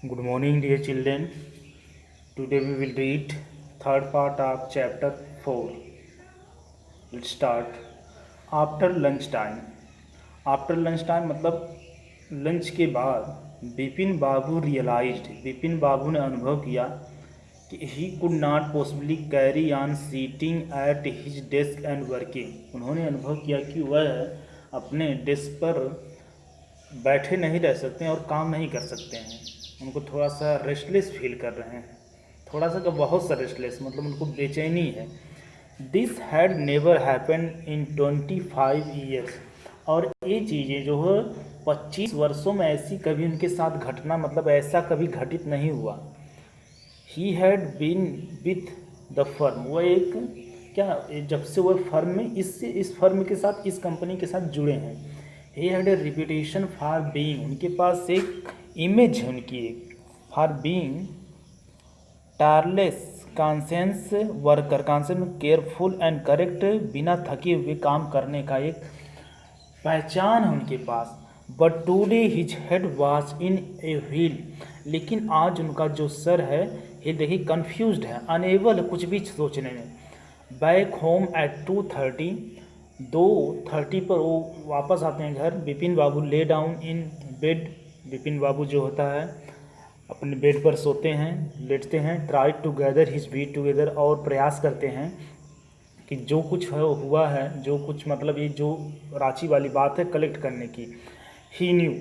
Good morning, dear children. Today we will read third part of chapter 4. Let's start. After lunch time. After lunch time मतलब lunch के बाद विपिन बाबू विपिन बाबू ने अनुभव किया कि he could not possibly carry on sitting at his desk and working. उन्होंने अनुभव किया कि वह अपने डेस्क पर बैठे नहीं रह सकते हैं और काम नहीं कर सकते हैं। उनको थोड़ा सा रेस्टलेस फील कर रहे हैं, थोड़ा सा का बहुत सा रेस्टलेस मतलब उनको बेचैनी है। This had never happen in 25 years. और ये चीज़ें जो है 25 वर्षों में ऐसी कभी उनके साथ घटना मतलब ऐसा कभी घटित नहीं हुआ। He had been with the firm, वह एक क्या जब से वह फर्म में इस फर्म के साथ इस कंपनी के साथ जुड़े हैं। He had a repetition for being, उनके पास एक इमेज है उनकी एक for being tireless conscious worker, conscious careful and correct, बिना थके हुए काम करने का एक पहचान है उनके पास। But today his head was in a wheel, लेकिन आज उनका जो सर है ये देखिए कन्फ्यूज्ड है, अनेबल है कुछ भी सोचने में। बैक होम एट 2:30, 2:30 पर वो वापस आते हैं घर। Vipin babu lay down in bed, Vipin babu जो होता है अपने बेड पर सोते हैं, लेटते हैं। Try to gather his beat together, और प्रयास करते हैं कि जो कुछ है हुआ है, जो कुछ मतलब ये जो रांची वाली बात है कलेक्ट करने की। ही न्यू,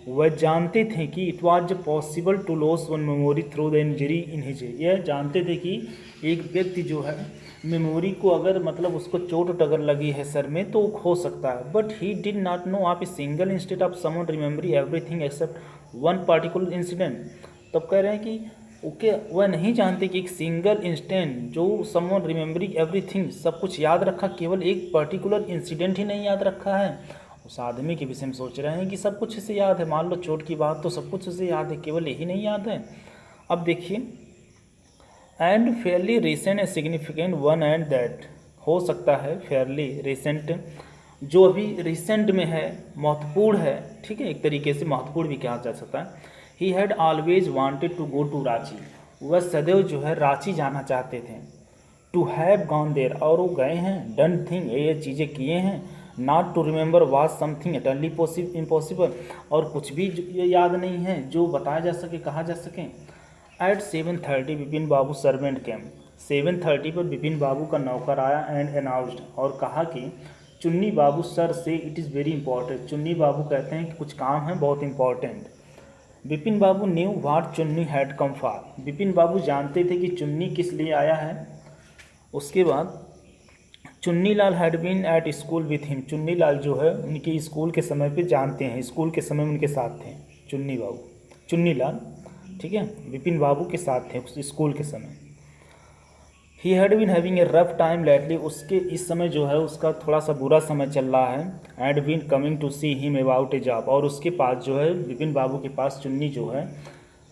वह जानते थे कि it was possible to loss one memory through the injury in his, यह जानते थे कि एक व्यक्ति जो है मेमोरी को अगर मतलब उसको चोट अगर लगी है सर में तो वो खो सकता है। But he did not know of a single instead of someone remembering everything except one particular incident. तब कह रहे हैं कि ओके वह नहीं जानते कि एक सिंगल इंस्टेंट जो समवन रिमेंबरिंग एवरीथिंग सब कुछ याद रखा, केवल एक पर्टिकुलर इंसिडेंट ही नहीं याद रखा है। उस आदमी के विषय में सोच रहे हैं कि सब कुछ उसे याद है, मान लो चोट की बात तो सब कुछ उसे याद है, केवल यही नहीं याद है। अब देखिए, and Fairlie recent a significant one and that, हो सकता है फेयरली रिसेंट जो अभी रिसेंट में है महत्वपूर्ण है, ठीक है, एक तरीके से महत्वपूर्ण भी कहा जा सकता है। He had always wanted to go to Ranchi, वह सदैव जो है रांची जाना चाहते थे। टू हैव गॉन देयर, और वो गए हैं। डन थिंग, ये चीज़ें किए हैं। Not to remember was something eternally impossible, और कुछ भी ये याद नहीं है जो बताया जा सके, कहा जा सके। एट 7:30 विपिन बाबू सर्वेंट कैम, 7:30 पर विपिन बाबू का नौकर आया एंड अनाउंस्ड, और कहा कि चुन्नी बाबू सर से इट इज़ वेरी इंपॉर्टेंट, चुन्नी बाबू कहते हैं कि कुछ काम है बहुत important. Vipin babu knew what चुन्नी had come for, Vipin babu जानते थे कि चुन्नी किस लिए आया है। उसके बाद Chunni Lal had been at school with him, Chunni Lal जो है उनके स्कूल के समय पे जानते हैं, स्कूल के समय उनके साथ थे चुन्नी लाल, ठीक है, विपिन बाबू के साथ थे उस स्कूल के समय। He had been having a rough time lately, उसके इस समय जो है उसका थोड़ा सा बुरा समय चल रहा है। And been coming to see him about a job, और उसके पास जो है विपिन बाबू के पास चुन्नी जो है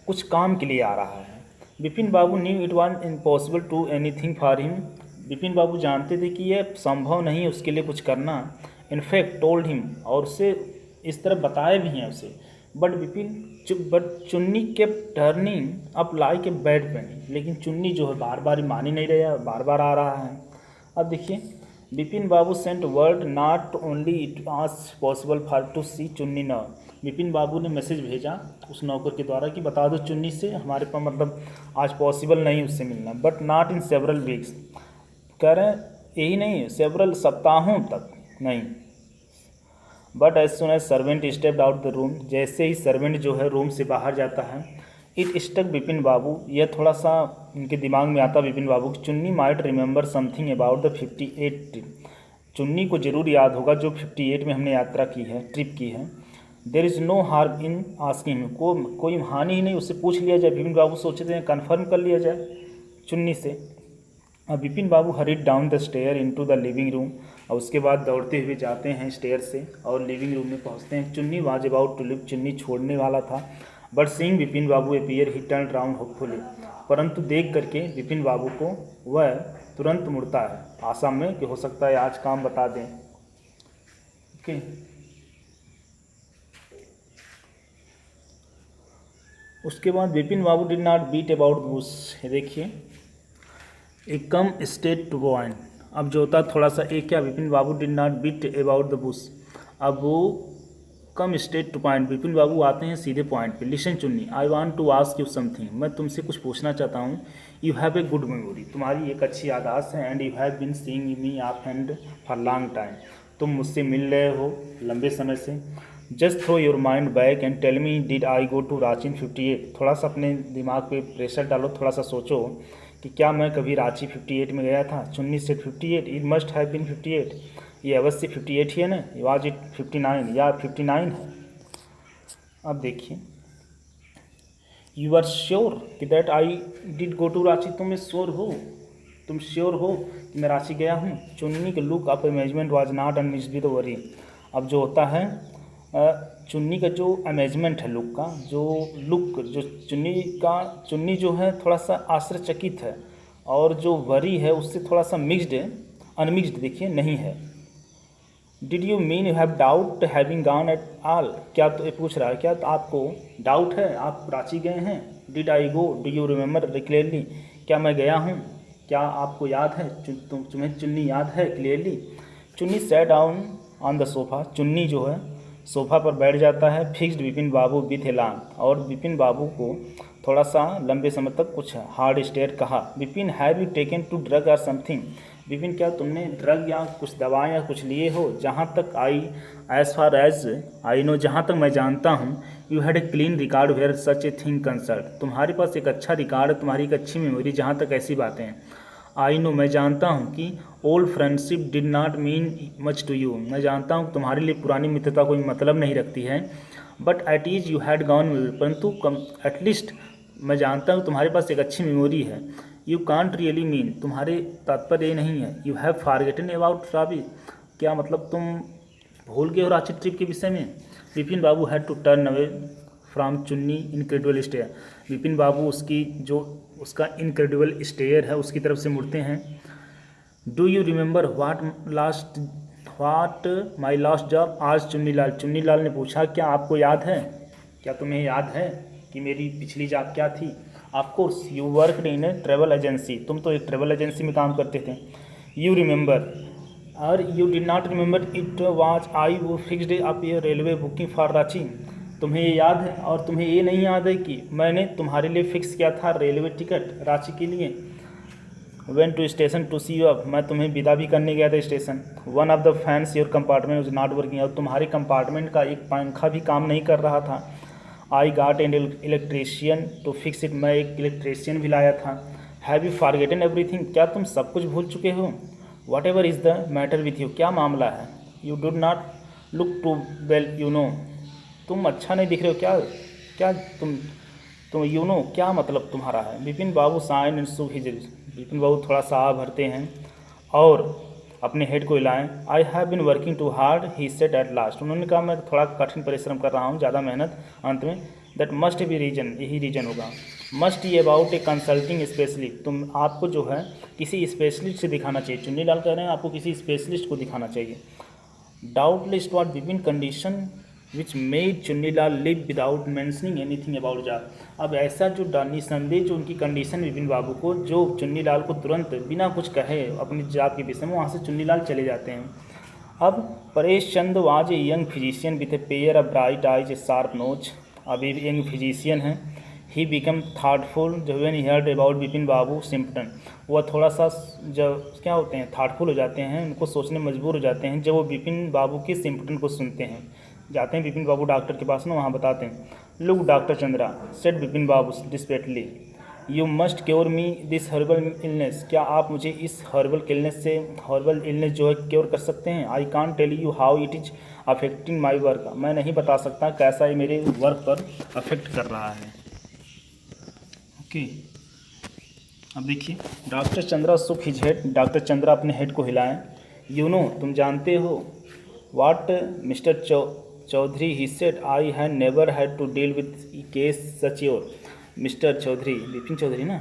कुछ काम के लिए आ रहा है। Vipin babu knew it was impossible to anything for him, Vipin babu जानते थे कि यह संभव नहीं उसके लिए कुछ करना। इनफैक्ट टोल्ड हिम, और उससे इस तरह बताए भी हैं उसे। बट चुन्नी के turning up like a bad penny, लेकिन चुन्नी जो है बार बार मान ही नहीं रहा, बार बार आ रहा है। अब देखिए, Vipin babu sent word not only it was possible for to see Chunni न, विपिन बाबू ने मैसेज भेजा उस नौकर के द्वारा कि बता दो चुन्नी से हमारे पास मतलब आज पॉसिबल नहीं उससे मिलना। But not in several weeks, कह रहे हैं यही नहीं सेवरल सप्ताहों तक नहीं। But as soon as servant stepped out the room, जैसे ही सर्वेंट जो है रूम से बाहर जाता है, इट स्टक विपिन बाबू, यह थोड़ा सा उनके दिमाग में आता विपिन बाबू की चुन्नी might remember something about the 58 trip, चुन्नी को जरूर याद होगा जो 58 में हमने यात्रा की है, ट्रिप की है। There is no harm in asking, कोई हानि ही नहीं, उससे पूछ लिया जाए। विपिन बाबू सोचते हैं कन्फर्म कर लिया जाए चुन्नी से। अब Vipin babu hurried down the stair into the living room, और उसके बाद दौड़ते हुए जाते हैं स्टेयर से और लिविंग रूम में पहुंचते हैं। चुन्नी वाज अबाउट टू लिव, चुन्नी छोड़ने वाला था। But seeing Vipin Babu appear he turn round hopefully, परंतु देख करके विपिन बाबू को वह तुरंत मुड़ता है आशा में कि हो सकता है आज काम बता दें। ओके, उसके बाद Vipin babu did not beat about the bush, ये देखिए a come state to point. अब जो होता है थोड़ा सा एक क्या, Vipin babu did not beat about the bush, अब वो come state to point, Vipin babu आते हैं सीधे पॉइंट पे। Listen Chunni, I want to ask you something, मैं तुमसे कुछ पूछना चाहता हूँ। You have a good memory, तुम्हारी एक अच्छी याददाश्त है। And you have been seeing me off and for long time, तुम मुझसे मिल रहे हो लंबे समय से। Just throw your mind back and tell me did I go to Ranchi in 58, थोड़ा सा अपने दिमाग पे प्रेशर डालो, थोड़ा सा सोचो कि क्या मैं कभी रांची 58 में गया था। Chunni said 58, it must have been 58, ये अवश्य 58 ही है ना, वाज इट 59 या 59 है। अब देखिए यू आर श्योर कि that I did go to Ranchi, तुम श्योर हो, तुम श्योर हो कि मैं रांची गया हूँ। चुन्नी के look of amazement was not unmixed with worry, अब जो होता है चुन्नी का जो अमेजमेंट है, लुक का जो लुक, जो चुन्नी जो है थोड़ा सा आश्चर्यचकित है, और जो वरी है उससे थोड़ा सा मिक्स्ड है, अनमिक्स्ड देखिए नहीं है। Did you mean you have doubt having gone at all, क्या तो ये पूछ रहा है क्या तो आपको डाउट है, आप रांची गए हैं। Did I go, do you remember clearly, क्या मैं गया हूँ, क्या आपको याद है, तुम्हें चुन्नी याद है क्लियरली। चुन्नी sat down on the sofa, चुन्नी जो है सोफ़ा पर बैठ जाता है। फिक्स्ड विपिन बाबू विथ एलान, और विपिन बाबू को थोड़ा सा लंबे समय तक कुछ हार्ड स्टेयर कहा। Vipin have you taken to drug और समथिंग, विपिन क्या तुमने ड्रग या कुछ दवाएं या कुछ लिए हो। जहाँ तक as far as I know, जहाँ तक मैं जानता हूँ, you had a clean record where such a thing concerned, तुम्हारे पास एक अच्छा रिकॉर्ड, तुम्हारी एक अच्छी मेमोरी जहाँ तक ऐसी बातें हैं। आई नो, मैं जानता हूँ कि old friendship did not mean much to you, मैं जानता हूँ तुम्हारे लिए पुरानी मित्रता कोई मतलब नहीं रखती है। But at is you had gone, परंतु एटलीस्ट मैं जानता हूँ तुम्हारे पास एक अच्छी मेमोरी है। यू कांट रियली मीन, तुम्हारे तात्पर्य ये नहीं है। You have forgotten about Ranchi, क्या मतलब तुम भूल गए हो रांची ट्रिप के विषय में। Vipin babu had to turn away from Chunni incredible stare, Vipin babu उसकी जो उसका इनक्रेडिबल स्टेयर है उसकी तरफ से मुड़ते हैं। Do you remember what my last job, आज चुन्नी लाल ने पूछा क्या आपको याद है, क्या तुम्हें याद है कि मेरी पिछली जॉब क्या थी। Of course you worked in a travel agency, तुम तो एक ट्रेवल एजेंसी में काम करते थे। यू रिमेंबर, और you did not remember it was I who fixed up a railway booking for Ranchi, तुम्हें ये याद है और तुम्हें ये नहीं याद है कि मैंने तुम्हारे लिए फ़िक्स किया था रेलवे टिकट रांची के लिए। Went to station to see you up, मैं तुम्हें विदा भी करने गया था station. One of the fans your compartment was not working, और तुम्हारे कंपार्टमेंट का एक पंखा भी काम नहीं कर रहा था। I got an electrician to fix it, मैं एक इलेक्ट्रीशियन भी लाया था। हैव यू फॉरगेटन एवरीथिंग, क्या तुम सब कुछ भूल चुके हो। Whatever is the matter with you, क्या मामला है। You do not look too well you know, तुम अच्छा नहीं दिख रहे हो क्या, क्या तुम यू नो क्या मतलब तुम्हारा है। Vipin babu sighed and shook his, Vipin babu थोड़ा सा भरते हैं और अपने हेड को हिलाएं। I have been working too hard he said at last, उन्होंने कहा मैं थोड़ा कठिन परिश्रम कर रहा हूँ, ज़्यादा मेहनत। अंत में दैट मस्ट बी रीजन, यही रीजन होगा। मस्ट ये अबाउट ए कंसल्टिंग स्पेशलिस्ट, तुम आपको जो है किसी स्पेशलिस्ट से दिखाना चाहिए। चुन्नी लाल कह रहे हैं आपको किसी स्पेशलिस्ट को दिखाना चाहिए। Doubtless what Vipin condition which made Chunnilal live without mentioning anything about job, अब ऐसा जो निसंदेह जो उनकी कंडीशन विपिन बाबू को, जो चुन्नीलाल को तुरंत बिना कुछ कहे अपनी जॉब के विषय में वहाँ से चुन्नीलाल चले जाते हैं। अब Paresh Chand was a young physician with a pair of bright eyes a sharp nose, अब ये यंग फिजिशियन हैं। He become thoughtful when he heard about Vipin babu symptom, वह थोड़ा सा जब क्या होते हैं थाटफुल हो जाते हैं, उनको सोचने मजबूर हो जाते हैं जब वो विपिन बाबू के सिम्पटन को सुनते हैं। जाते हैं विपिन बाबू डॉक्टर के पास ना, वहाँ बताते हैं। Look doctor Chandra said Vipin babu desperately, you must cure me this herbal illness, क्या आप मुझे इस हर्बल इलनेस जो है क्योर कर सकते हैं। I can't tell you how it is affecting my work, मैं नहीं बता सकता कैसा ये मेरे वर्क पर अफेक्ट कर रहा है। ओके अब देखिए डॉक्टर चंद्रा सुख हिज हेड, डॉक्टर चंद्रा अपने हेड को हिलाएं। यू नो तुम जानते हो, what mister Chaudhary he said I have never had to deal with case such your, mister Chaudhary Vipin Chaudhary ना,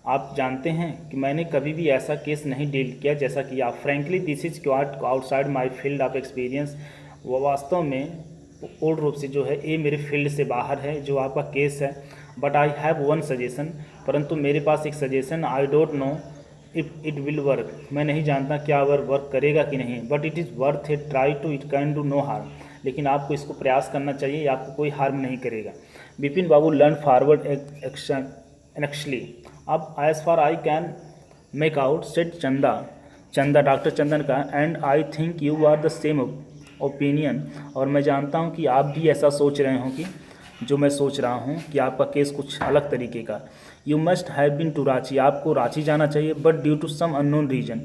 आप जानते हैं कि मैंने कभी भी ऐसा केस नहीं डील किया जैसा कि आप। Frankly this is quite outside my field of experience, वो वास्तव में पूर्ण रूप से जो है ये मेरे फील्ड से बाहर है जो आपका केस है, but I have one suggestion, परंतु मेरे पास एक suggestion, I don't know if it will work, मैं नहीं जानता क्या वर्क करेगा कि नहीं, but it is worth it, try to, it can do no harm, लेकिन आपको इसको प्रयास करना चाहिए, आपको कोई हार्म नहीं करेगा। Bipin babu learn forward action actually, अब as far I can make out set Chanda doctor Chandan का, and I think you are the same opinion, और मैं जानता हूँ कि आप भी ऐसा सोच रहे हो कि जो मैं सोच रहा हूँ कि आपका केस कुछ अलग तरीके का। You must have been to Ranchi, आपको रांची जाना चाहिए, but due to some unknown reason,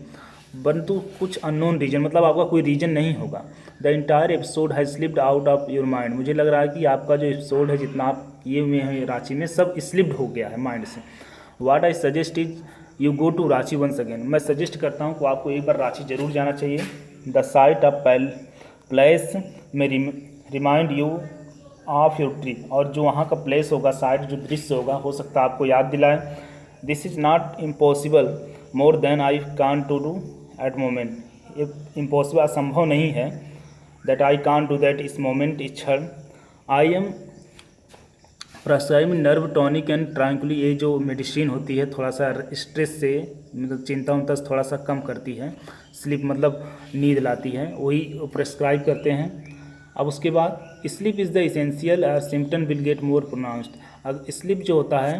परंतु कुछ अननोन रीजन मतलब आपका कोई रीजन नहीं होगा। The entire episode has slipped out of your mind, मुझे लग रहा है कि आपका जो एपिसोड है जितना आप किए हुए हैं रांची में सब स्लिप्ड हो गया है माइंड से। What I suggest is you go to Ranchi once again, मैं सजेस्ट करता हूँ कि आपको एक बार रांची जरूर जाना चाहिए। द साइट ऑफ प्लेस में remind you of your trip, और जो वहाँ का प्लेस होगा, साइट जो दृश्य होगा, हो सकता है आपको याद दिलाए। This is not impossible more than I can to do at moment, ये इम्पॉसिबल असंभव नहीं है, that I can do that this moment इस क्षण। I am prescribe nerve tonic and tranquilly, ये जो मेडिसिन होती है थोड़ा सा स्ट्रेस से मतलब चिंता उनता थोड़ा सा कम करती है, स्लीप मतलब नींद लाती है, वही प्रेस्क्राइब करते हैं। अब उसके बाद sleep is the essential symptom will get more pronounced, अब स्लीप जो होता है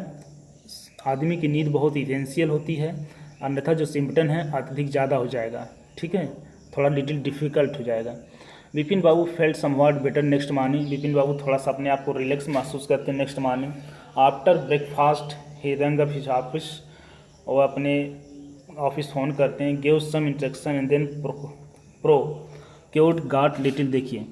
आदमी की नींद बहुत इसेंशियल होती है, अन्यथा जो सिम्टम है अत्यधिक ज़्यादा हो जाएगा, ठीक है, थोड़ा लिटिल डिफ़िकल्ट हो जाएगा। Vipin babu felt somewhat better next morning, Vipin babu थोड़ा सा अपने आप को रिलैक्स महसूस करते हैं next morning. After breakfast he rang up his office, और अपने ऑफिस फ़ोन करते हैं, give some instruction and then procured got little, देखिए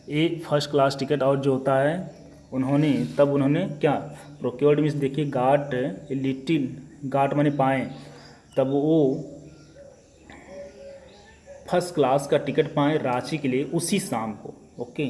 ये फर्स्ट क्लास टिकट, और जो होता है उन्होंने क्या प्रोक्योर्ड मीन्स देखिए गाट लिटिल, गाट माने पाएँ, तब वो फर्स्ट क्लास का टिकट पाएँ रांची के लिए उसी शाम को, ओके।